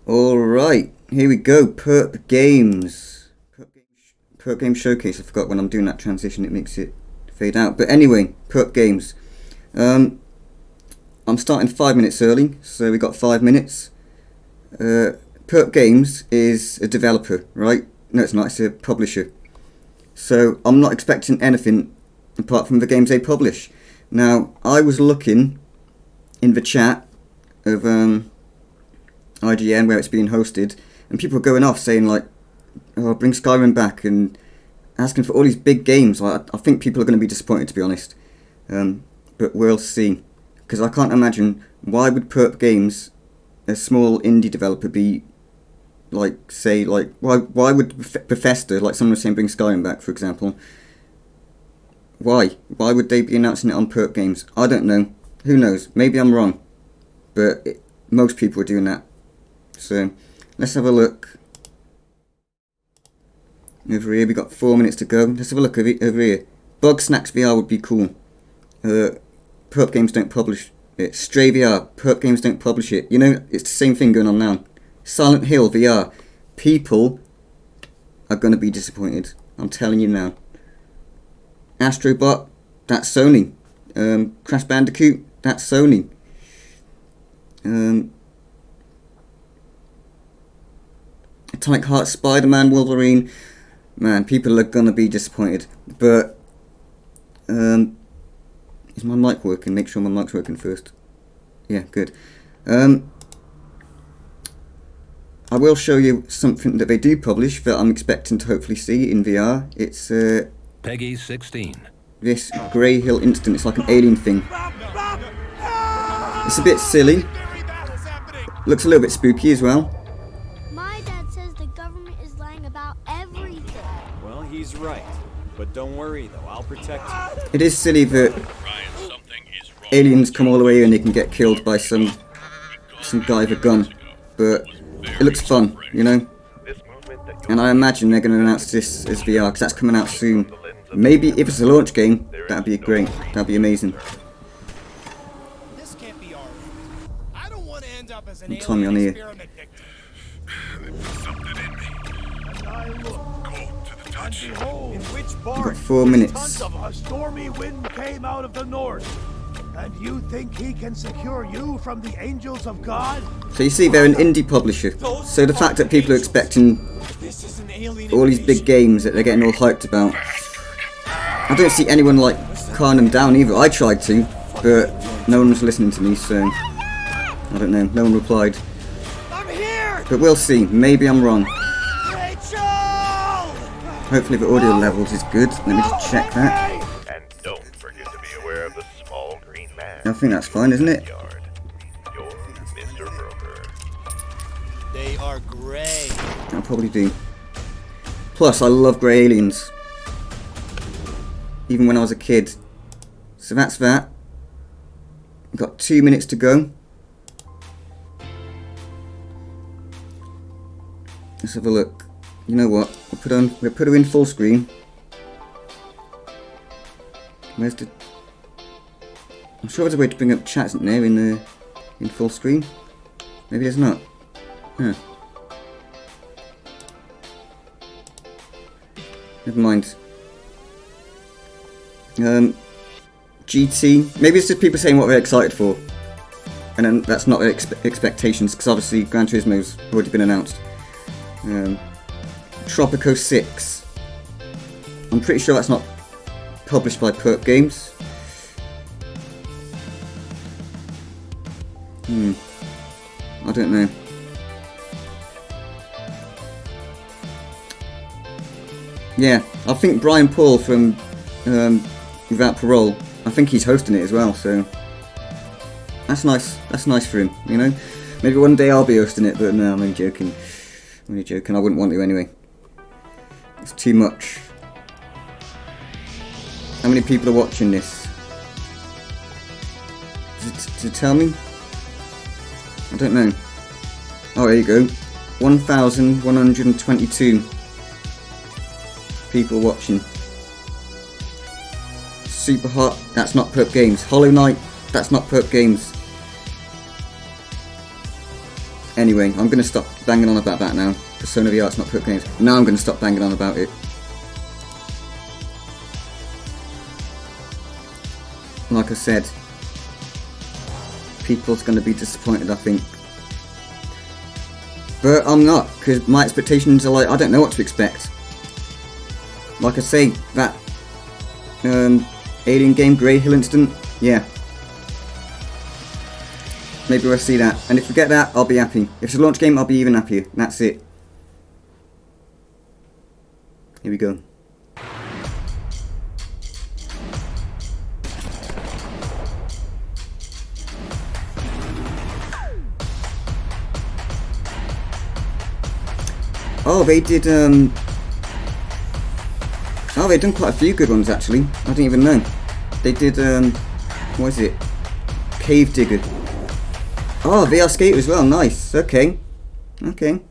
Alright, here we go, Perp Games. Perp Games Showcase. I forgot when I'm doing that transition it makes it fade out. But anyway, Perp Games. I'm starting 5 minutes early, so we got 5 minutes. Perp Games is a developer, right? No, it's not, it's a publisher. So I'm not expecting anything apart from the games they publish. Now, I was looking in the chat of IGN where it's being hosted, and people are going off saying like, oh, bring Skyrim back, and asking for all these big games. I think people are going to be disappointed, to be honest. But we'll see. Because I can't imagine, why would Perp Games, a small indie developer, be like, say, like, why would Bethesda, like someone was saying, bring Skyrim back, for example? Why would they be announcing it on Perp Games? I don't know. Who knows? Maybe I'm wrong. But most people are doing that. So, let's have a look. Over here, we got 4 minutes to go. Let's have a look over here. Bug Snacks VR would be cool. Perp Games don't publish it. Stray VR, Perp Games don't publish it. You know, it's the same thing going on now. Silent Hill VR. People are going to be disappointed. I'm telling you now. Astrobot, that's Sony. Crash Bandicoot, that's Sony. Atomic Heart, Spider-Man, Wolverine. Man, people are going to be disappointed. But, is my mic working? Make sure my mic's working first. Yeah, good. I will show you something that they do publish that I'm expecting to hopefully see in VR. It's Peggy 16. This Grey Hill incident. It's like an alien thing. It's a bit silly. Looks a little bit spooky as well. My dad says the government is lying about everything. Well, he's right. But don't worry though, I'll protect you. It is silly that aliens come all the way here and they can get killed by some guy with a gun. But it looks fun, you know? And I imagine they're going to announce this as VR, because that's coming out soon. Maybe if it's a launch game, that'd be great. That'd be amazing. This can't be our I don't want to end up as an Tommy on here. experiment victim. In which We've barn? got 4 minutes. Tons of a stormy wind came out of the north. And you think he can secure you from the angels of God? So you see, they're an indie publisher. So the fact that people are expecting all these big games that they're getting all hyped about, I don't see anyone like calling them down either. I tried to, but no one was listening to me, so I don't know. No one replied. I'm here! But we'll see. Maybe I'm wrong. Rachel! Hopefully the audio levels is good. Let me just check that. And don't forget to be aware of the small green man. I think that's fine, isn't it? Yard. You're Mr. Broker. They are gray. I'll probably do. Plus, I love grey aliens. Even when I was a kid. So that's that. We've got 2 minutes to go. Let's have a look. You know what? We'll put her in full screen. Where's the? I'm sure there's a way to bring up chat, isn't there, in full screen? Maybe there's not. Huh. Never mind. GT. Maybe it's just people saying what they're excited for, and then that's not their expectations, because obviously Gran Turismo's already been announced. Tropico 6. I'm pretty sure that's not published by Perp Games. I don't know. Yeah, I think Brian Paul from Without Parole, I think he's hosting it as well, so that's nice. That's nice for him, you know. Maybe one day I'll be hosting it, but no, I'm only joking. I'm only joking. I wouldn't want to anyway. It's too much. How many people are watching this? Does it tell me? I don't know. Oh, there you go. 1,122 people watching. Super Hot, that's not Perp Games. Hollow Knight, that's not Perp Games. Anyway, I'm going to stop banging on about that now. Persona VR, it's not Perp Games. Now I'm going to stop banging on about it. Like I said, people's going to be disappointed, I think. But I'm not, because my expectations are like, I don't know what to expect. Like I say, that alien game, Grey Hill incident, yeah. Maybe we'll see that. And if we get that, I'll be happy. If it's a launch game, I'll be even happier. That's it. Here we go. Oh, they did, oh, they've done quite a few good ones, actually. I didn't even know. They did, what is it? Cave Digger. Oh, VR Skater as well, nice. Okay. Okay.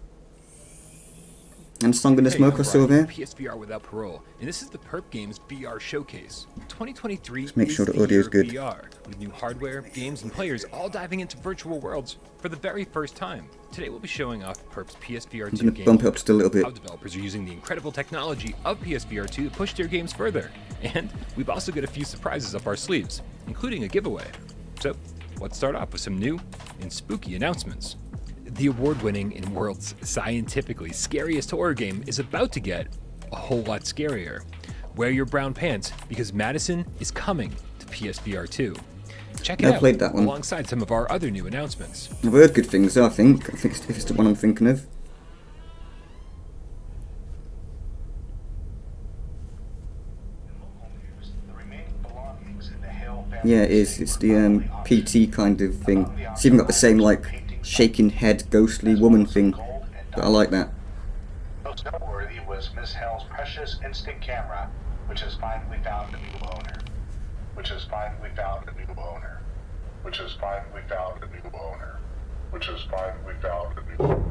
And Song and the Smoke are still there. PSVR without parole, and this is the Perp Games VR Showcase. 2023 Let's make sure is the audio's year good. of VR, with new hardware, games, and players all diving into virtual worlds for the very first time. Today we'll be showing off Perp's PSVR2 I'm going to Games. bump it up just a little bit. How developers are using the incredible technology of PSVR2 to push their games further. And we've also got a few surprises up our sleeves, including a giveaway. So let's start off with some new and spooky announcements. The award-winning and world's scientifically scariest horror game is about to get a whole lot scarier. Wear your brown pants because Madison is coming to PSVR 2. Check it out played that one alongside some of our other new announcements. I've heard good things, I think. I think it's the one I'm thinking of. Yeah, it is. It's the PT kind of thing. It's even got the same, like, shaking head, ghostly woman thing. But I like that. Most noteworthy was Miss Hell's precious instant camera, which has finally found a new owner. Which has finally found a new owner. Which has finally found a new owner. Which has finally found a new owner.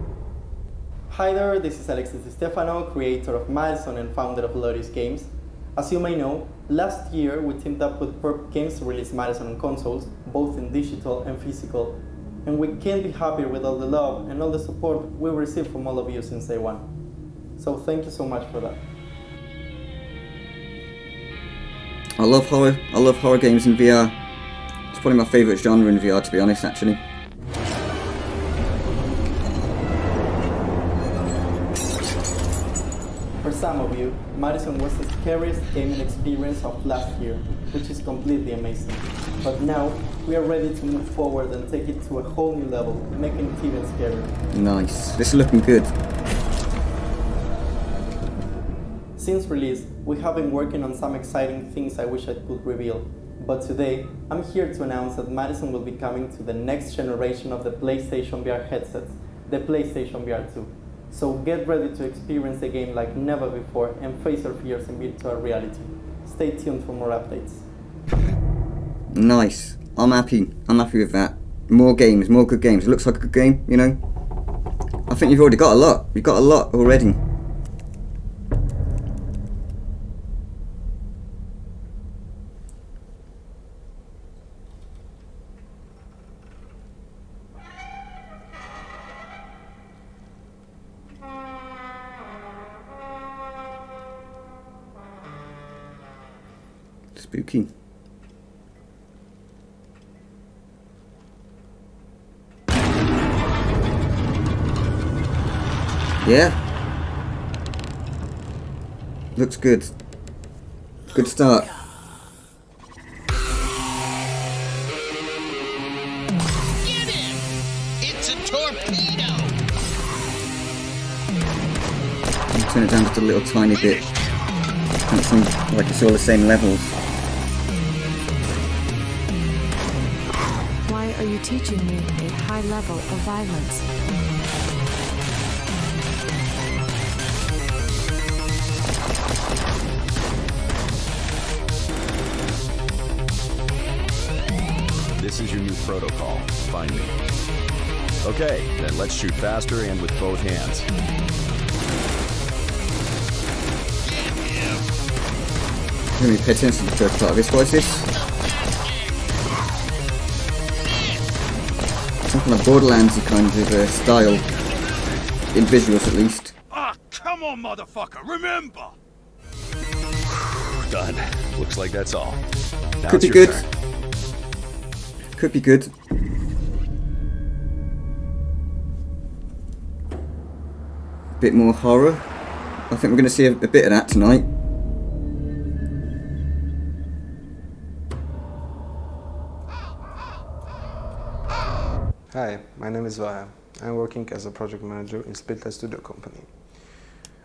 Hi there, this is Alexis Di Stefano, creator of Madison and founder of Vladivostok Games. As you may know, last year we teamed up with Perp Games to release Madison on consoles, both in digital and physical, and we can't be happier with all the love and all the support we received from all of you since day one. So thank you so much for that. I love horror games in VR. It's probably my favourite genre in VR, to be honest, actually. For some of you, Madison was the scariest gaming experience of last year, which is completely amazing. But now, we are ready to move forward and take it to a whole new level, making it even scarier. Nice. This is looking good. Since release, we have been working on some exciting things I wish I could reveal. But today, I'm here to announce that Madison will be coming to the next generation of the PlayStation VR headsets, the PlayStation VR 2. So get ready to experience the game like never before and face your fears in virtual reality. Stay tuned for more updates. Nice. I'm happy with that. More games, more good games. It looks like a good game, you know. I think you've already got a lot. You've got a lot already. Spooky. Yeah. Looks good. Good start. Get him! It's a torpedo! I'll turn it down just a little tiny bit. It seems like it's all the same levels. Why are you teaching me a high level of violence? This is your new protocol. Find me. Okay, then let's shoot faster and with both hands. Let me pay attention to the first part of this. What is this? Some kind of Borderlands-y kind of style. In visuals, at least. Ah, come on, motherfucker, remember! Done. Looks like that's all. Now Could it's be your good. turn. Could be good. Bit more horror. I think we're going to see a bit of that tonight. Hi, my name is Vaya. I'm working as a project manager in Splitlight Studio company.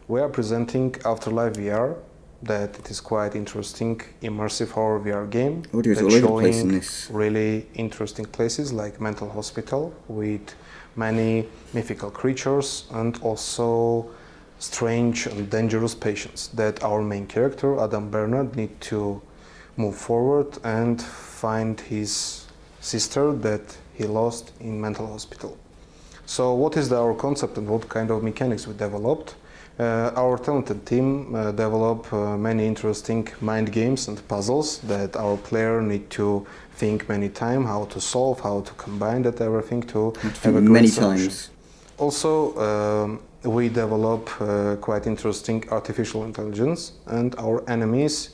We are presenting Afterlife VR, that it is quite interesting immersive horror VR game Audio's all that's over the place in showing this. really interesting places like mental hospital with many mythical creatures and also strange and dangerous patients that our main character Adam Bernard need to move forward and find his sister that he lost in mental hospital. So what is our concept and what kind of mechanics we developed? Our talented team develop many interesting mind games and puzzles that our player need to think many times how to solve, how to combine that everything to have a great solution. Also, we develop quite interesting artificial intelligence, and our enemies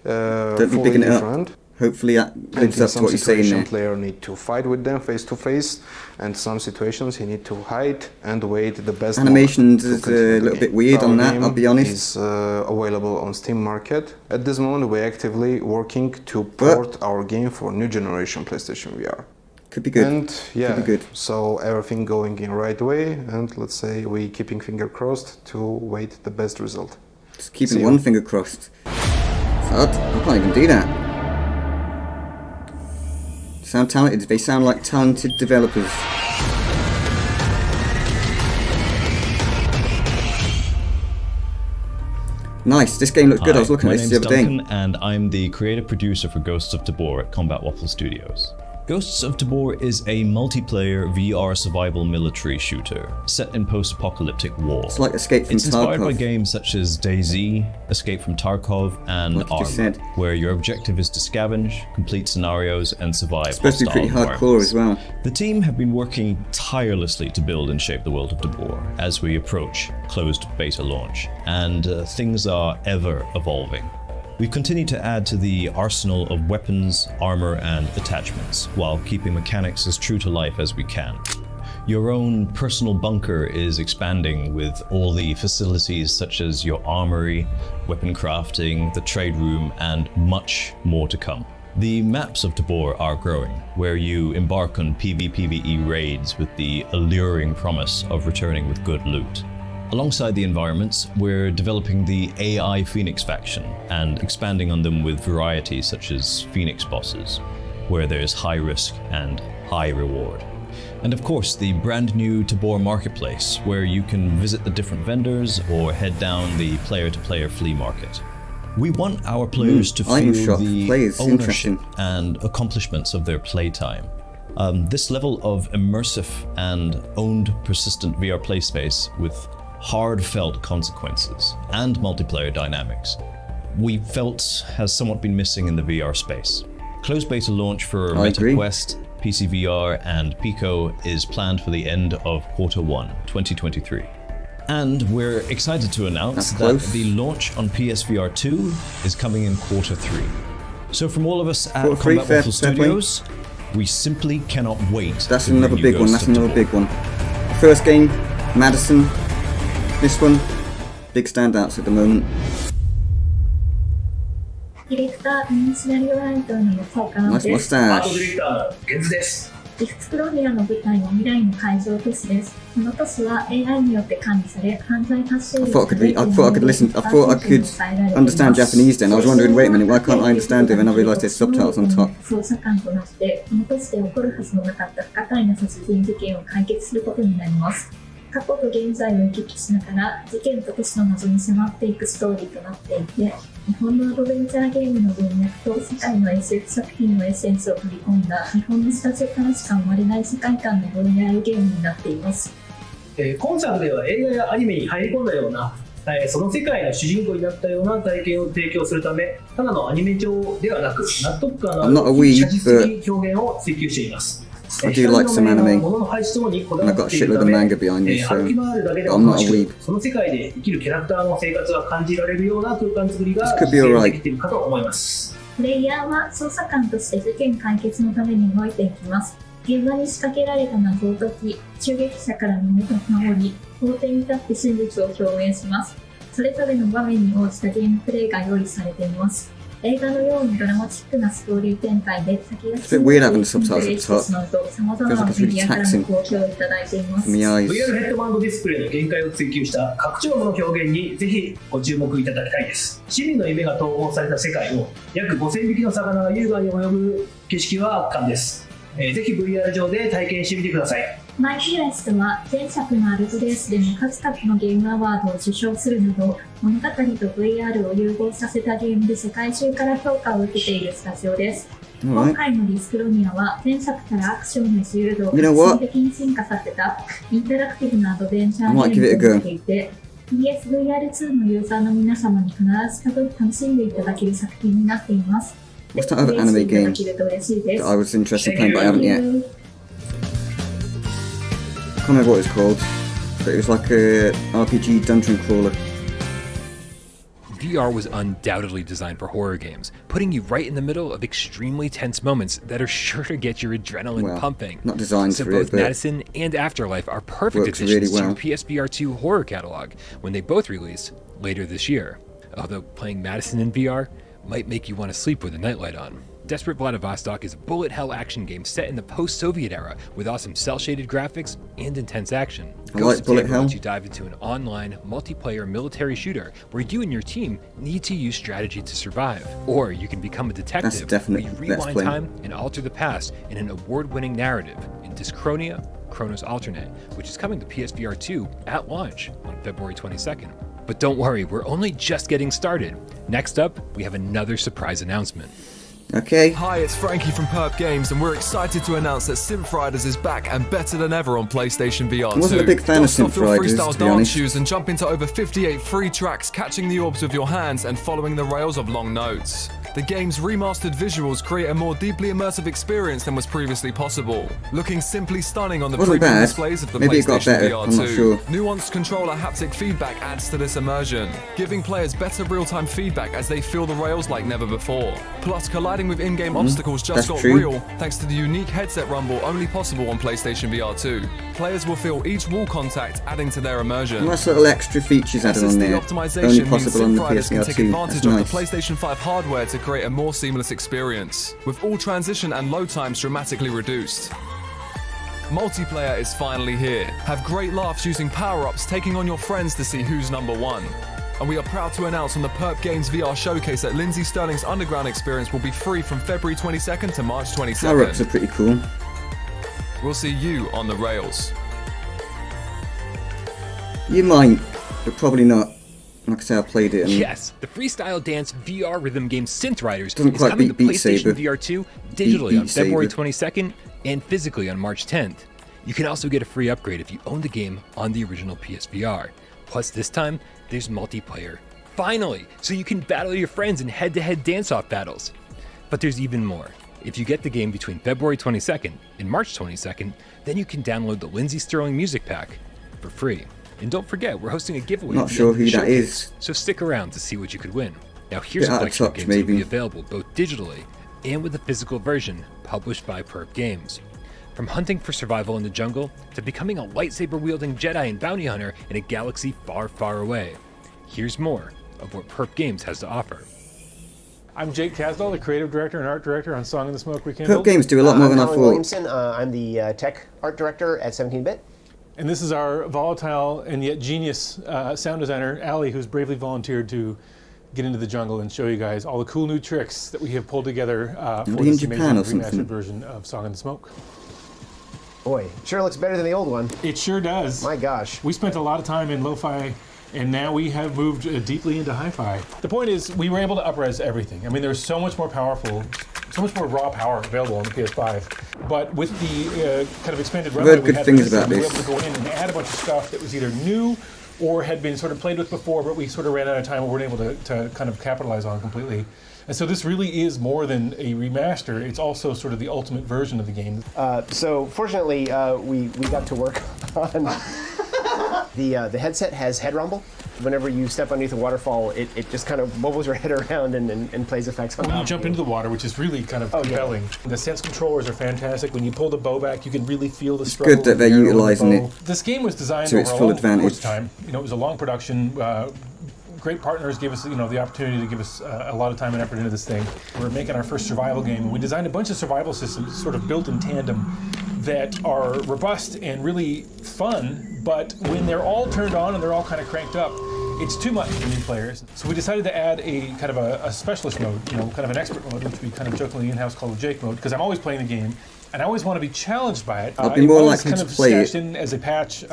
fully different. Hopefully that lives up to what you're saying there. Player need to fight with them face to face, and some situations he need to hide and wait the best. Animations is a little bit weird on that, I'll be honest. Is available on Steam Market. At this moment we're actively working to port our game for new generation PlayStation VR. Could be good. And yeah, could be good. So everything going in right way, and let's say we keeping finger crossed to wait the best result. Just keeping one finger crossed. I can't even do that. Sound talented. They sound like talented developers. Nice. This game looks good. I was looking at this the other day. My name's Duncan, and I'm the creative producer for Ghosts of Tabor at Combat Waffle Studios. Ghosts of Tabor is a multiplayer VR survival military shooter set in post-apocalyptic war. It's like Escape from Tarkov. It's inspired by games such as DayZ, Escape from Tarkov, and Arm, where your objective is to scavenge, complete scenarios, and survive. It's supposed to be pretty hardcore as well. The team have been working tirelessly to build and shape the world of Tabor as we approach closed beta launch, and things are ever evolving. We've continued to add to the arsenal of weapons, armor, and attachments, while keeping mechanics as true to life as we can. Your own personal bunker is expanding with all the facilities such as your armory, weapon crafting, the trade room, and much more to come. The maps of Tabor are growing, where you embark on PvPvE raids with the alluring promise of returning with good loot. Alongside the environments, we're developing the AI Phoenix faction and expanding on them with variety such as Phoenix bosses, where there's high risk and high reward. And of course, the brand new Tabor marketplace, where you can visit the different vendors or head down the player-to-player flea market. We want our players to feel the ownership and accomplishments of their playtime. This level of immersive and owned persistent VR play space with hard-felt consequences and multiplayer dynamics, we felt has somewhat been missing in the VR space. Closed beta launch for Meta Quest, PC VR, and Pico is planned for the end of Q1 2023. And we're excited to announce that the launch on PSVR2 is coming in Q3. So from all of us at Combat Waffle Studios, we simply cannot wait. That's another big one. That's another big one. First game, Madison. This one, big standouts at the moment. ディレクター、シナリオライターの横川です。アートディレクターのゲズです。ディスクロニアの舞台は未来の海上都市です。この都市は AI によって管理され、犯罪発生率 I thought I could understand Japanese then. I was wondering, wait a minute, why can't I understand it? And I realised there's subtitles on top. 捜査官となって、この都市で起こるはずのなかった不可解な殺人事件を解決することになります。過去と現在を行き来しながら事件と都市の謎に迫っていくストーリーとなっていて、日本のアドベンチャーゲームの文脈と世界の SF 作品のエッセンスを取り込んだ日本のスタジオからしか生まれない世界観の VR ゲームになっています。今作では映画やアニメに入り込んだような、その世界の主人公になったような体験を提供するため、ただのアニメ上ではなく納得感のある写実的表現を追求しています。I do like some anime, and I've got a shitload of manga behind me, so I'm not a weeb. その世界で生きるキャラクターの生活が感じられるような空間作りが実現できているかと思います。プレイヤーは捜査官として事件解決のために動いていきます。現場に仕掛けられた謎を解き、襲撃者から身を守り、法廷に立って真実を表明します。それぞれの場面に応じたゲームプレイが用意されています。映画のようにドラマチックなストーリー展開で先が進んでいくプレイしてしまうと様々なメディアからの好評をいただいています。VR ヘッドマウントディスプレイの限界を追求した拡張の表現にぜひご注目いただきたいです。市民の夢が統合された世界を約5000匹の魚が優雅に泳ぐ景色は圧巻です。ぜひ VR 上で体験してみてください。マイティラストは前作のアルトレースでも数々のゲームアワードを受賞するなど物語と VR を融合させたゲームで世界中から評価を受けているスタジオです。今回のディスクロニアは前作からアクションの自由度を革新的に進化させたインタラクティブなアドベンチャーゲームとなっていて PSVR2 のユーザーの皆様に必ず楽しんでいただける作品になっています。 What's that other anime game that I was interested in playing but I haven't yet? I can't remember what it's called, but it was like a RPG dungeon crawler. VR was undoubtedly designed for horror games, putting you right in the middle of extremely tense moments that are sure to get your adrenaline pumping. Not designed so for both it, but Madison and Afterlife are perfect works additions really well. to PSVR2 horror catalog when they both release later this year. Although playing Madison in VR might make you want to sleep with a nightlight on. Desperate Vladivostok is a bullet hell action game set in the post-Soviet era with awesome cel-shaded graphics and intense action. I like bullet hell. Lets you dive into an online, multiplayer military shooter where you and your team need to use strategy to survive. Or you can become a detective where you rewind time and alter the past in an award-winning narrative in Dyschronia, Chronos Alternate, which is coming to PSVR 2 at launch on February 22nd. But don't worry, we're only just getting started. Next up, we have another surprise announcement. Okay. Hi, it's Frankie from Perp Games, and we're excited to announce that Synth Riders is back and better than ever on PlayStation VR 2. I wasn't a big fan of Synth Riders, freestyle to be dance honest. shoes and jump into over 58 free tracks, catching the orbs with your hands and following the rails of long notes. The game's remastered visuals create a more deeply immersive experience than was previously possible, looking simply stunning on the Wasn't premium bad. displays of the Maybe it got PlayStation better, VR I'm not 2. sure. Nuanced controller haptic feedback adds to this immersion, giving players better real-time feedback as they feel the rails like never before. Plus, colliding with in-game obstacles just got real thanks to the unique headset rumble only possible on PlayStation VR 2. Players will feel each wall contact adding to their immersion. Nice little extra features added on there. Only possible on the PSVR 2. Take advantage That's of nice. the PlayStation 5 hardware to create a more seamless experience, with all transition and load times dramatically reduced. Multiplayer is finally here. Have great laughs using power-ups, taking on your friends to see who's number one. And we are proud to announce on the Perp Games VR Showcase that Lindsay Sterling's Underground experience will be free from February 22nd to March 22nd. Power-ups are pretty cool. We'll see you on the rails. You might, but probably not. Like I say, I played it and Yes, the freestyle dance VR rhythm game Synth Riders Doesn't is quite coming to beat Beat PlayStation Saber. VR 2 digitally on Beat February Saber. 22nd and physically on March 10th. You can also get a free upgrade if you own the game on the original PSVR. Plus this time, there's multiplayer. Finally! So you can battle your friends in head-to-head dance-off battles. But there's even more. If you get the game between February 22nd and March 22nd, then you can download the Lindsay Sterling Music Pack for free. And don't forget, we're hosting a giveaway. Not at the sure end of the who that showcase, is. So stick around to see what you could win. Now here's Bit a out of collection of touch, games that will be maybe. available both digitally and with a physical version published by Perp Games. From hunting for survival in the jungle to becoming a lightsaber-wielding Jedi and bounty hunter in a galaxy far, far away. Here's more of what Perp Games has to offer. I'm Jake Casdall, the creative director and art director on Song in the Smoke Rekindled. Perp Games do a lot more than I I'm Colin thought. Williamson. I'm the tech art director at 17-Bit. And this is our volatile and yet genius sound designer, Allie, who's bravely volunteered to get into the jungle and show you guys all the cool new tricks that we have pulled together for in this Japan amazing or something? remastered version of Song in the Smoke. Boy, sure looks better than the old one. It sure does. My gosh. We spent a lot of time in lo-fi, and now we have moved deeply into hi-fi. The point is, we were able to up-res everything. I mean, there's so much more powerful, so much more raw power available on the PS5. But with the kind of expanded I've runway heard we good had, things for this, about we were this. able to go in and add a bunch of stuff that was either new or had been sort of played with before, but we sort of ran out of time and weren't able to kind of capitalize on completely. And so this really is more than a remaster. It's also sort of the ultimate version of the game. So fortunately, we got to work on the headset has head rumble. Whenever you step underneath a waterfall, it just kind of wobbles your head around and plays effects on When you top jump of into the water, which is really kind of compelling. The sense controllers are fantastic. When you pull the bow back, you can really feel the struggle. good that of the they're arrow and the utilising bow. it This game was designed to over its a full long advantage. course of time. You know, it was a long production. Great partners gave us, the opportunity to give us a lot of time and effort into this thing. We're making our first survival game, and we designed a bunch of survival systems sort of built in tandem that are robust and really fun, but when they're all turned on and they're all kind of cranked up, it's too much for new players. So we decided to add a kind of a specialist mode, kind of an expert mode, which we kind of jokingly in-house call the Jake mode, because I'm always playing the game, and I always want to be challenged by it. I'd be more it was likely kind to of play stashed it in as a patch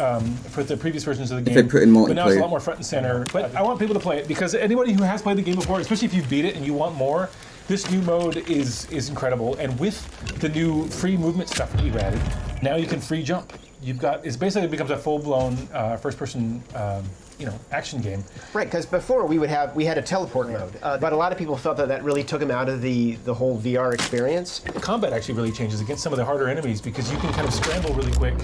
for the previous versions of the if game. they put in But now it's a multiplayer. lot more front and center. But I want people to play it, because anybody who has played the game before, especially if you've beat it and you want more, this new mode is incredible. And with the new free movement stuff that we've added, now you can free jump. It basically becomes a full-blown first-person action game. Right, because before we had a teleport mode, but a lot of people felt that really took them out of the whole VR experience. The combat actually really changes against some of the harder enemies because you can kind of scramble really quick,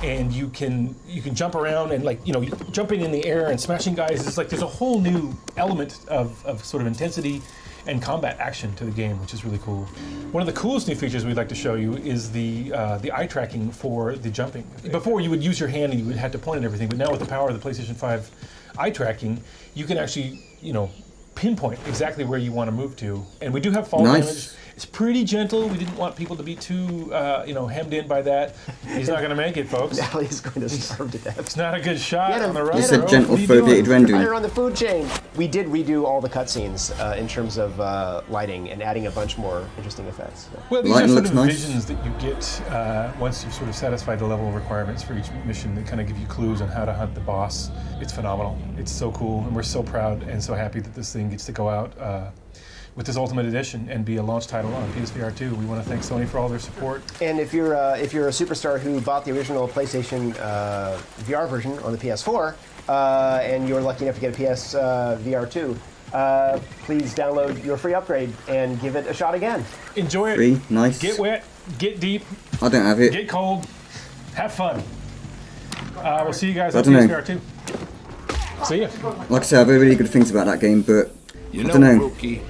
and you can jump around and jumping in the air and smashing guys. It's like there's a whole new element of sort of intensity and combat action to the game, which is really cool. One of the coolest new features we'd like to show you is the eye tracking for the jumping. Before you would use your hand and you would have to point at everything, but now with the power of the PlayStation 5 eye tracking, you can actually, pinpoint exactly where you want to move to. And we do have fall damage. It's pretty gentle. We didn't want people to be too, hemmed in by that. He's not going to make it, folks. Now he's going to starve to death. It's not a good shot on the road. You said gentle foveated rendering. Higher on the food chain. We did redo all the cutscenes in terms of lighting and adding a bunch more interesting effects. So. Well, these are sort of visions that you get once you've sort of satisfied the level of requirements for each mission that kind of give you clues on how to hunt the boss. It's phenomenal. It's so cool, and we're so proud and so happy that this thing gets to go out with this Ultimate Edition and be a launch title on PSVR2. We want to thank Sony for all their support. And if you're a superstar who bought the original PlayStation VR version on the PS4 and you're lucky enough to get a PSVR2, please download your free upgrade and give it a shot again. Enjoy it. Free, nice. Get wet, get deep. I don't have it. Get cold, have fun. We'll see you guys on PSVR2. See ya. Like I said, I've heard really good things about that game, but I don't know. Rookie,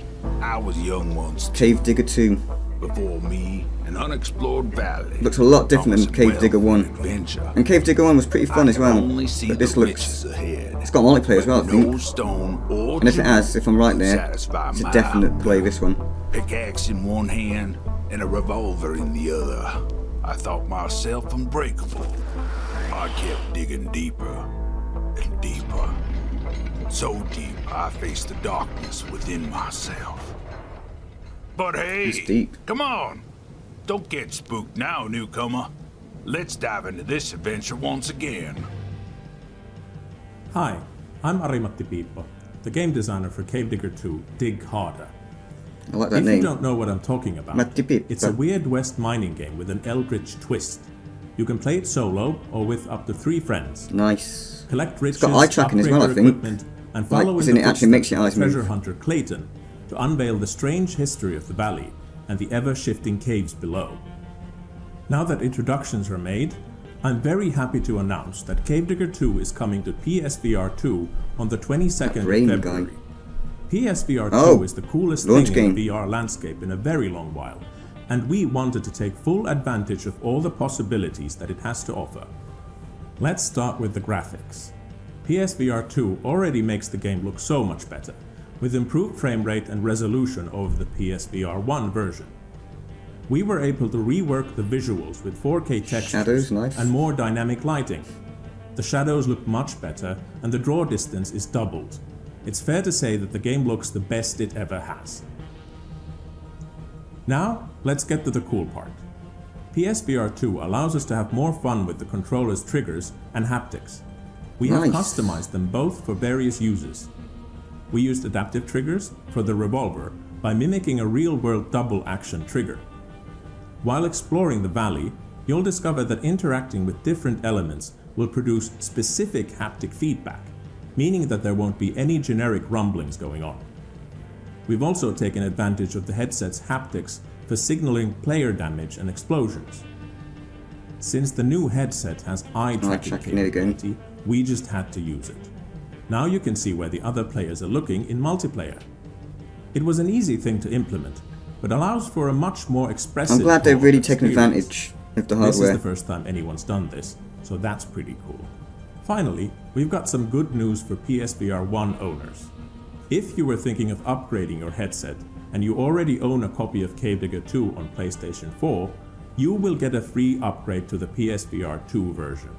I was young once. Cave Digger 2. Before me, an unexplored valley. Looks a lot different than Cave Digger 1. And Cave Digger 1 was pretty fun as well. But this looks... It's got multiplayer as well, I think. And if it has, if I'm right there, it's a definite play, this one. Pickaxe in one hand and a revolver in the other. I thought myself unbreakable. I kept digging deeper and deeper. So deep, I faced the darkness within myself. But hey, come on! Don't get spooked now, newcomer. Let's dive into this adventure once again. Hi, I'm Ari-Matti Piippo, the game designer for Cave Digger 2, Dig Harder. I like that if name. you don't know what I'm talking about, it's a Weird West mining game with an eldritch twist. You can play it solo or with up to 3 friends. Nice. Collect riches, it's got eye tracking as well, I think. And follow in it the actually makes your eyes treasure move. hunter Clayton to unveil the strange history of the valley and the ever-shifting caves below. Now that introductions are made, I'm very happy to announce that Cave Digger 2 is coming to PSVR2 on the 22nd of February. PSVR2 is the coolest thing in the VR landscape in a very long while, and we wanted to take full advantage of all the possibilities that it has to offer. Let's start with the graphics. PSVR2 already makes the game look so much better, with improved frame rate and resolution over the PSVR1 version. We were able to rework the visuals with 4K textures and more dynamic lighting. The shadows look much better and the draw distance is doubled. It's fair to say that the game looks the best it ever has. Now, let's get to the cool part. PSVR2 allows us to have more fun with the controller's triggers and haptics. We have customized them both for various uses. We used adaptive triggers for the revolver by mimicking a real-world double-action trigger. While exploring the valley, you'll discover that interacting with different elements will produce specific haptic feedback, meaning that there won't be any generic rumblings going on. We've also taken advantage of the headset's haptics for signaling player damage and explosions. Since the new headset has eye tracking capability, we just had to use it. Now you can see where the other players are looking in multiplayer. It was an easy thing to implement, but allows for a much more expressive... I'm glad they've really taken advantage of the hardware. This is the first time anyone's done this, so that's pretty cool. Finally, we've got some good news for PSVR1 owners. If you were thinking of upgrading your headset, and you already own a copy of Cave Digger 2 on PlayStation 4, you will get a free upgrade to the PSVR2 version.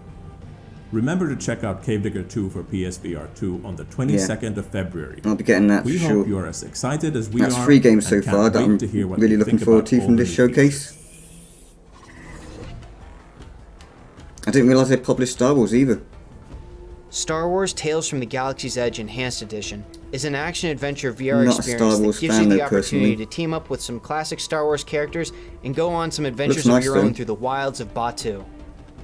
Remember to check out Cave Digger 2 for PSVR2 on the 22nd of February. I'll be getting that for sure. We hope you're as excited as we are. That's 3 games so far that I'm really looking forward to from this showcase. I didn't realise they published Star Wars either. Star Wars Tales from the Galaxy's Edge Enhanced Edition is an action-adventure VR Not experience that gives you the opportunity to team up with some classic Star Wars characters and go on some adventures of your own through the wilds of Batuu.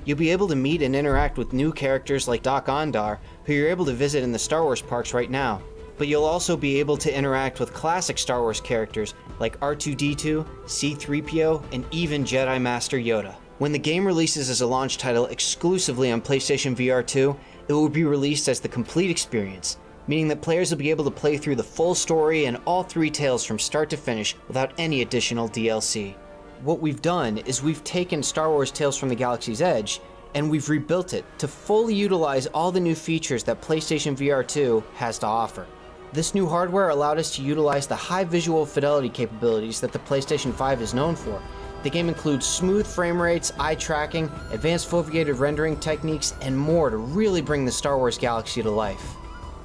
You'll be able to meet and interact with new characters like Doc Ondar, who you're able to visit in the Star Wars parks right now. But you'll also be able to interact with classic Star Wars characters like R2-D2, C-3PO, and even Jedi Master Yoda. When the game releases as a launch title exclusively on PlayStation VR 2, it will be released as the complete experience, meaning that players will be able to play through the full story and all 3 tales from start to finish without any additional DLC. What we've done is we've taken Star Wars Tales from the Galaxy's Edge and we've rebuilt it to fully utilize all the new features that PlayStation VR 2 has to offer. This new hardware allowed us to utilize the high visual fidelity capabilities that the PlayStation 5 is known for. The game includes smooth frame rates, eye tracking, advanced foveated rendering techniques, and more to really bring the Star Wars galaxy to life.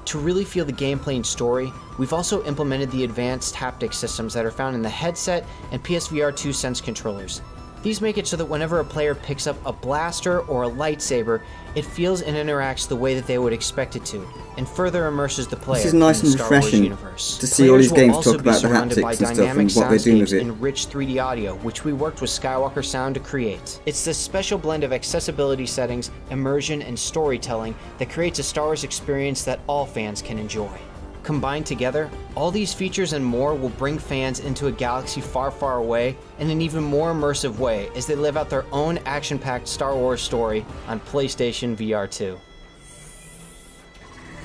To really feel the gameplay and story, we've also implemented the advanced haptic systems that are found in the headset and PSVR2 Sense controllers. These make it so that whenever a player picks up a blaster or a lightsaber, it feels and interacts the way that they would expect it to, and further immerses the player this is nice in the and Star Wars refreshing universe. to see all these games talk about the Players will also be surrounded by haptics and stuff dynamic and what they're doing with soundscapes it. and rich 3D audio, which we worked with Skywalker Sound to create. It's this special blend of accessibility settings, immersion, and storytelling that creates a Star Wars experience that all fans can enjoy. Combined together, all these features and more will bring fans into a galaxy far, far away in an even more immersive way as they live out their own action-packed Star Wars story on PlayStation VR 2.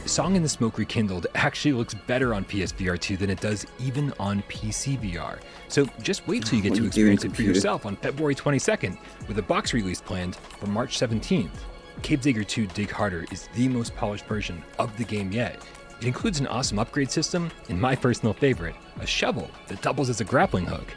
Song in the Smoke Rekindled actually looks better on PSVR 2 than it does even on PC VR. So just wait till you get to experience it for yourself on February 22nd, with a box release planned for March 17th. Cave Digger 2 Dig Harder is the most polished version of the game yet. It includes an awesome upgrade system, and my personal favorite, a shovel that doubles as a grappling hook.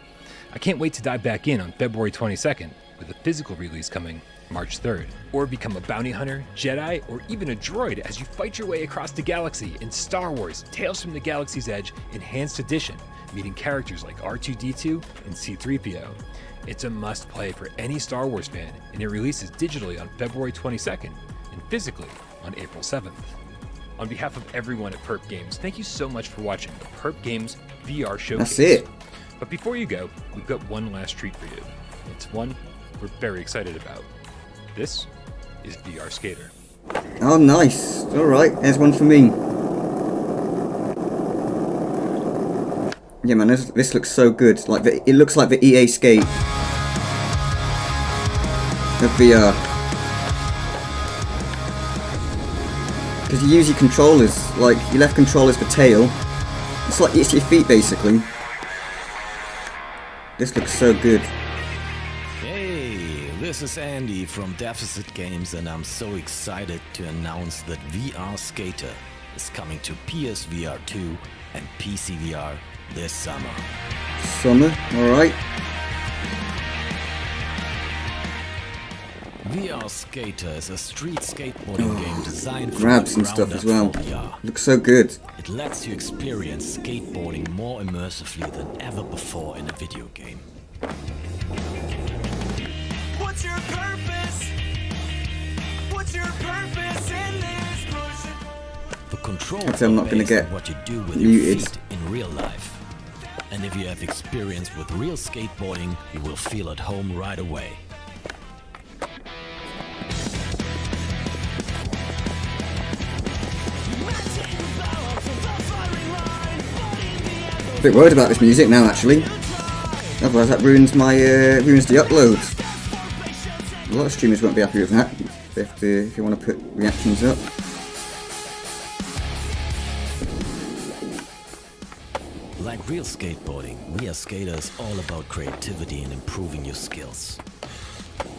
I can't wait to dive back in on February 22nd, with a physical release coming March 3rd. Or become a bounty hunter, Jedi, or even a droid as you fight your way across the galaxy in Star Wars Tales from the Galaxy's Edge Enhanced Edition, meeting characters like R2-D2 and C-3PO. It's a must-play for any Star Wars fan, and it releases digitally on February 22nd and physically on April 7th. On behalf of everyone at Perp Games, thank you so much for watching the Perp Games VR Showcase. That's it. But before you go, we've got one last treat for you. It's one we're very excited about. This is VR Skater. Oh, nice. Alright, there's one for me. Yeah, man, this looks so good. Like it looks like the EA Skate of VR. Because you use your controllers, like your left controller's for tail. It's like it's your feet basically. This looks so good. Hey, this is Andy from Deficit Games, and I'm so excited to announce that VR Skater is coming to PSVR 2 and PC VR this summer. Summer, alright. VR Skater is a street skateboarding game designed for grabs and stuff as well. Looks so good. It lets you experience skateboarding more immersively than ever before in a video game. What's your purpose? What's your purpose in this push? The controls Hopefully I'm not going to get what you do with muted. your feet in real life. And if you have experience with real skateboarding, you will feel at home right away. A bit worried about this music now, actually. Otherwise, that ruins my ruins the uploads. A lot of streamers won't be happy with that. If you want to put reactions up. Like real skateboarding, VR Skater is all about creativity and improving your skills.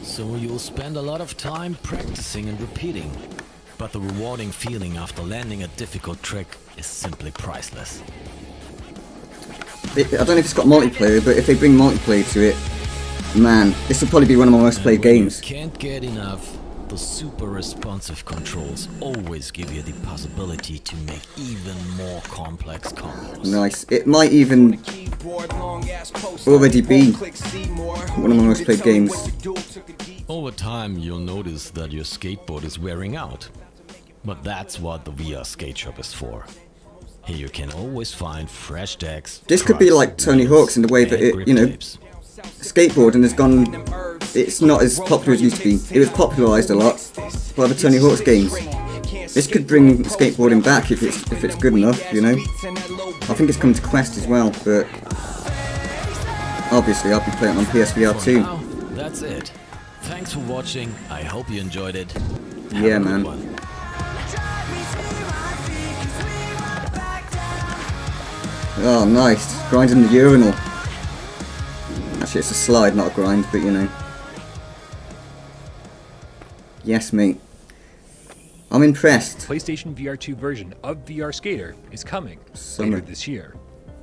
So you'll spend a lot of time practicing and repeating, but the rewarding feeling after landing a difficult trick is simply priceless. I don't know if it's got multiplayer, but if they bring multiplayer to it, man, this will probably be one of my most played games. You can't get enough. The super responsive controls always give you the possibility to make even more complex combos. Nice. It might even already be one of my most played games. Over time, you'll notice that your skateboard is wearing out. But that's what the VR Skate Shop is for. Here you can always find fresh decks. This could be like Tony Hawk's in the way that it, you know, skateboarding has gone it's not as popular as it used to be. It was popularised a lot by the Tony Hawk's games. This could bring skateboarding back if it's good enough, you know. I think it's coming to Quest as well, but obviously I'll be playing it on PSVR2. Now, that's it. Thanks for watching. I hope you enjoyed it. Yeah, man. Oh, nice. Grinding the urinal. Actually, it's a slide, not a grind, but you know. Yes, mate. I'm impressed. PlayStation VR2 version of VR Skater is coming later this year.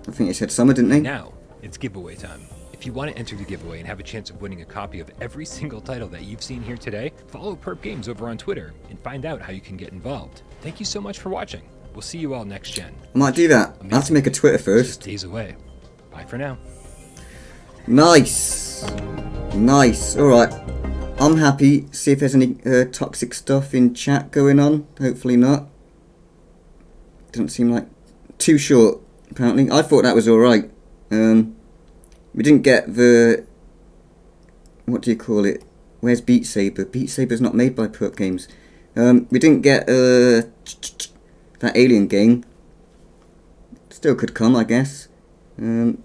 I think they said summer, didn't they? Now, it's giveaway time. If you want to enter the giveaway and have a chance of winning a copy of every single title that you've seen here today, follow Perp Games over on Twitter and find out how you can get involved. Thank you so much for watching. We'll see you all next gen. I might do that. I have to make a Twitter first. Days away. Bye for now. Nice. Nice. Alright. I'm happy. See if there's any toxic stuff in chat going on. Hopefully not. Doesn't seem like too short, apparently. I thought that was alright. We didn't get the... What do you call it? Where's Beat Saber? Beat Saber's not made by Perp Games. We didn't get that Alien game. Still could come, I guess. Nothing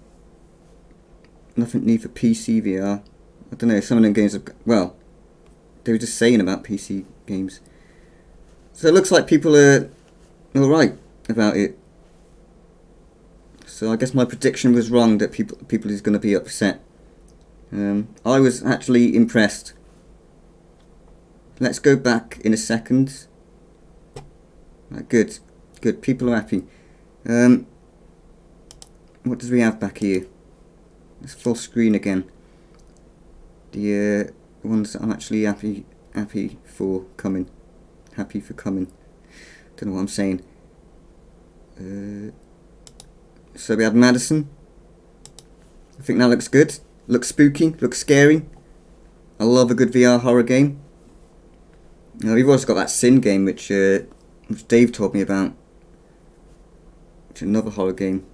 new for PC VR. I don't know, some of them games have... Well, they were just saying about PC games. So it looks like people are alright about it. So I guess my prediction was wrong that people is going to be upset. I was actually impressed. Let's go back in a second. Right, good. Good, people are happy. What does we have back here? It's full screen again. The ones that I'm actually happy for coming. Happy for coming. Don't know what I'm saying. So we had Madison. I think that looks good. Looks spooky. Looks scary. I love a good VR horror game. We've also got that Sin game, which Dave told me about. Which is another horror game.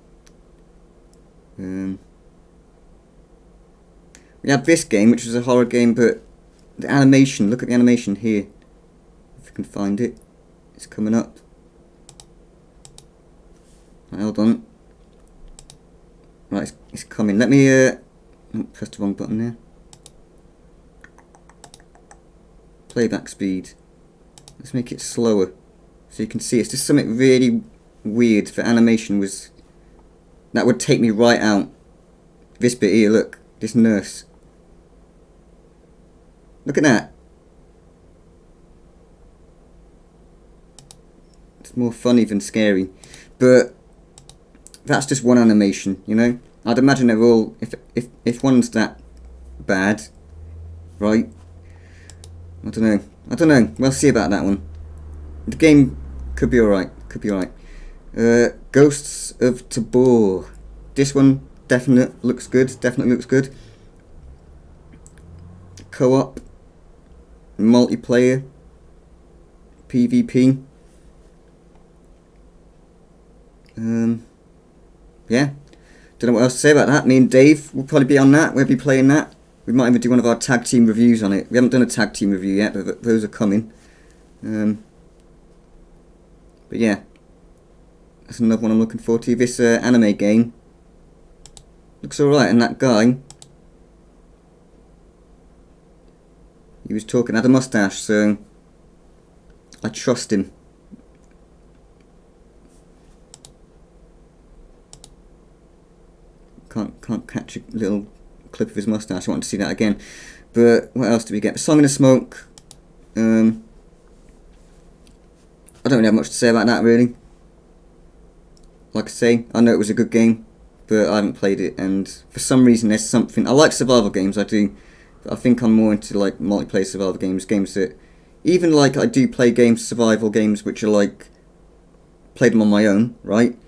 We had this game, which was a horror game, but the animation, look at the animation here. If you can find it. It's coming up. Right, hold on. Right, it's coming. Let me, press the wrong button there. Playback speed. Let's make it slower. So you can see it's just something really weird for animation was... That would take me right out. This bit here, look. This nurse. Look at that. It's more funny than scary. But that's just one animation, you know? I'd imagine they're all... If one's that bad, right? I don't know. We'll see about that one. The game could be alright. Ghosts of Tabor. This one definitely looks good. Co-op. Multiplayer. PvP. Yeah. Don't know what else to say about that. Me and Dave will probably be on that. We'll be playing that. We might even do one of our tag team reviews on it. We haven't done a tag team review yet, but those are coming. But yeah. That's another one I'm looking forward to. This anime game looks alright, and that guy, he was talking, had a mustache, so I trust him. Can't catch a little clip of his mustache. I want to see that again. But what else do we get? Song in the Smoke. I don't really have much to say about that, really. Like I say, I know it was a good game, but I haven't played it, and for some reason there's something... I like survival games, I do, but I think I'm more into like multiplayer survival games, games that... Even like I do play survival games which are like... Play them on my own, right?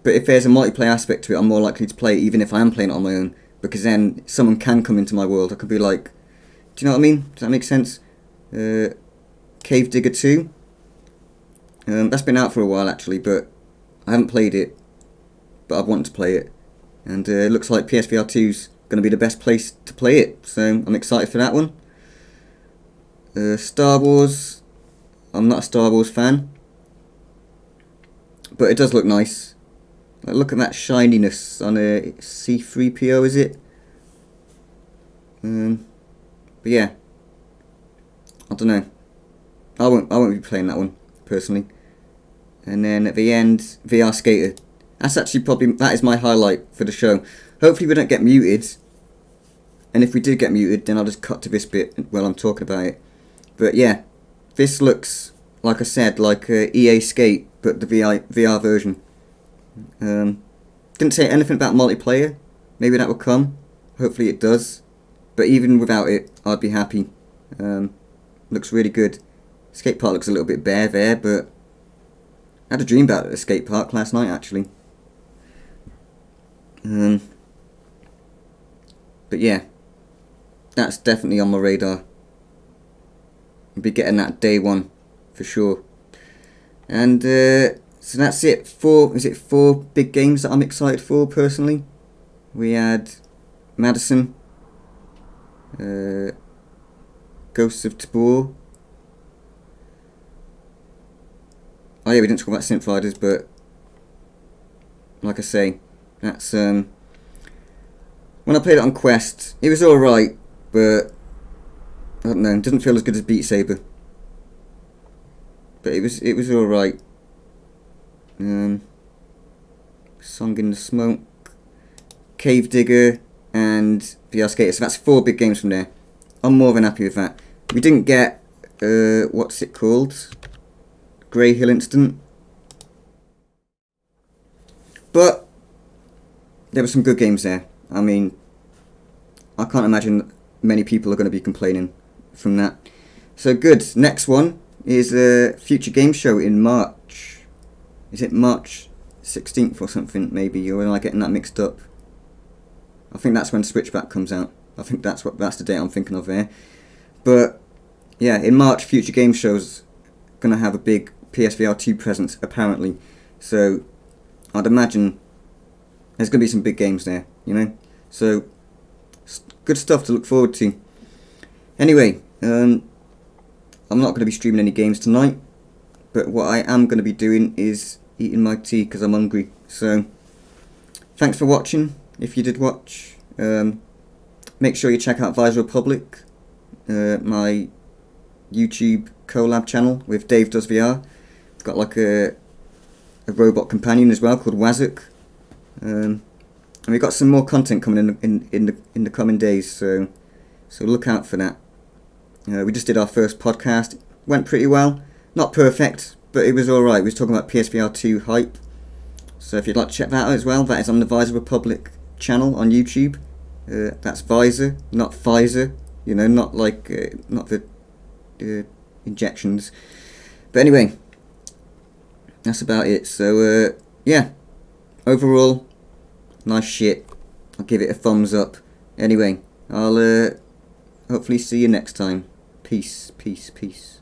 But if there's a multiplayer aspect to it, I'm more likely to play it even if I am playing it on my own, because then someone can come into my world. I could be like... Do you know what I mean? Does that make sense? Cave Digger 2. That's been out for a while actually, but I haven't played it, but I want to play it. And it looks like PSVR2's going to be the best place to play it. So I'm excited for that one. Star Wars. I'm not a Star Wars fan, but it does look nice. Like, look at that shininess on a C3PO, is it? But yeah, I don't know. I won't be playing that one personally. And then at the end, VR Skater. That's actually that is my highlight for the show. Hopefully we don't get muted. And if we do get muted, then I'll just cut to this bit while I'm talking about it. But yeah, this looks, like I said, like EA Skate, but the VR version. Didn't say anything about multiplayer. Maybe that will come. Hopefully it does. But even without it, I'd be happy. Looks really good. Skate park looks a little bit bare there, but I had a dream about it at the skate park last night, actually. But yeah, that's definitely on my radar. I'll be getting that day one for sure. And so that's it. Is it four big games that I'm excited for personally? We had Madison, Ghosts of Tabor. Oh yeah, we didn't talk about Synth Riders, but like I say, that's when I played it on Quest, it was alright, but I don't know, it doesn't feel as good as Beat Saber. But it was alright. Song in the Smoke, Cave Digger, and VR Skater. So that's 4 big games from there. I'm more than happy with that. We didn't get what's it called? Grey Hill Incident. But there were some good games there. I mean, I can't imagine many people are going to be complaining from that. So good. Next one is a Future Game Show in March. Is it March 16th or something, maybe? Or am I getting that mixed up? I think that's when Switchback comes out. I think that's the date I'm thinking of there. But yeah, in March, Future Game Show's going to have a big PSVR2 presence, apparently. So I'd imagine there's going to be some big games there, you know? So good stuff to look forward to. Anyway, I'm not going to be streaming any games tonight, but what I am going to be doing is eating my tea because I'm hungry. So thanks for watching, if you did watch. Make sure you check out Visor Republic, my YouTube collab channel with Dave Does VR. It's got like a robot companion as well called Wazuk. And we've got some more content coming in the coming days, so look out for that. We just did our first podcast. Went pretty well. Not perfect, but it was alright. We was talking about PSVR2 hype. So if you'd like to check that out as well, that is on the Visor Republic channel on YouTube. That's Visor, not Pfizer. You know, not like not the injections. But anyway, that's about it. So yeah, overall, nice shit. I'll give it a thumbs up. Anyway, I'll hopefully see you next time. Peace, peace, peace.